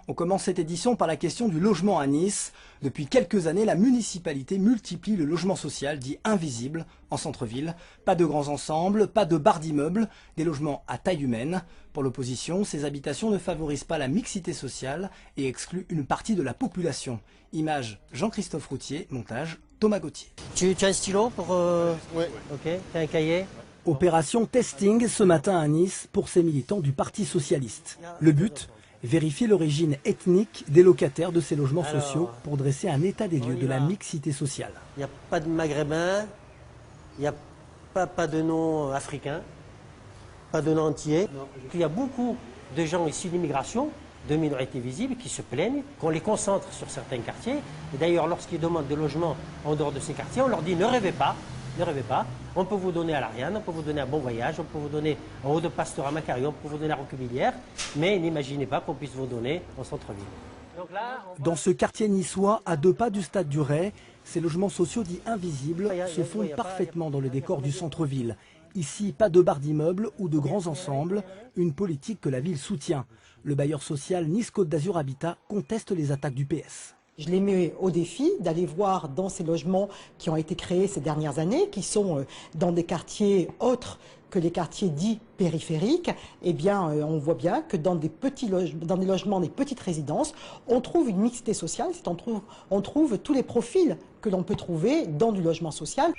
On commence cette édition par la question du logement à Nice. Depuis quelques années, la municipalité multiplie le logement social dit invisible en centre-ville. Pas de grands ensembles, pas de barres d'immeubles, des logements à taille humaine. Pour l'opposition, ces habitations ne favorisent pas la mixité sociale et excluent une partie de la population. Image Jean-Christophe Routier, montage Thomas Gauthier. Tu as un stylo pour... Ouais. Ok, tu as un cahier? Opération testing ce matin à Nice pour ces militants du Parti socialiste. Le but, vérifier l'origine ethnique des locataires de ces logements sociaux pour dresser un état des lieux de la mixité sociale. Il n'y a pas de maghrébin, il n'y a pas de nom africain, pas de nom entier. Il y a beaucoup de gens issus de l'immigration, de minorités visibles, qui se plaignent, qu'on les concentre sur certains quartiers. Et d'ailleurs, lorsqu'ils demandent des logements en dehors de ces quartiers, on leur dit ne rêvez pas. Ne rêvez pas, on peut vous donner à l'Ariane, on peut vous donner à Bon Voyage, on peut vous donner en haut de Pasteur à Macarion, on peut vous donner à Roquebillière, mais n'imaginez pas qu'on puisse vous donner en centre-ville. Dans ce quartier niçois, à 2 pas du stade du Ray, ces logements sociaux dits invisibles se fondent parfaitement dans le décor du centre-ville. Ici, pas de barres d'immeubles ou de grands ensembles, une politique que la ville soutient. Le bailleur social Nice Côte d'Azur Habitat conteste les attaques du PS. Je les mets au défi d'aller voir dans ces logements qui ont été créés ces dernières années, qui sont dans des quartiers autres que les quartiers dits périphériques. Eh bien, on voit bien que dans des logements, des petites résidences, on trouve une mixité sociale, on trouve tous les profils que l'on peut trouver dans du logement social.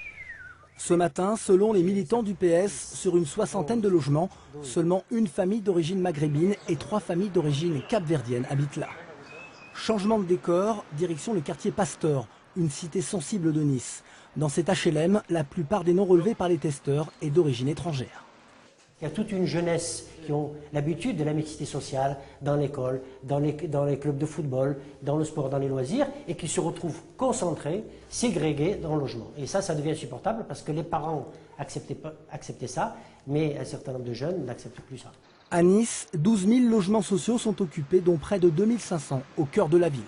Ce matin, selon les militants du PS, sur une 60aine de logements, seulement une famille d'origine maghrébine et 3 familles d'origine capverdienne habitent là. Changement de décor, direction le quartier Pasteur, une cité sensible de Nice. Dans cet HLM, la plupart des noms relevés par les testeurs est d'origine étrangère. Il y a toute une jeunesse qui ont l'habitude de la mixité sociale dans l'école, dans les clubs de football, dans le sport, dans les loisirs, et qui se retrouvent concentrés, ségrégés dans le logement. Et ça devient insupportable parce que les parents acceptaient ça, mais un certain nombre de jeunes n'acceptent plus ça. À Nice, 12 000 logements sociaux sont occupés, dont près de 2500 au cœur de la ville.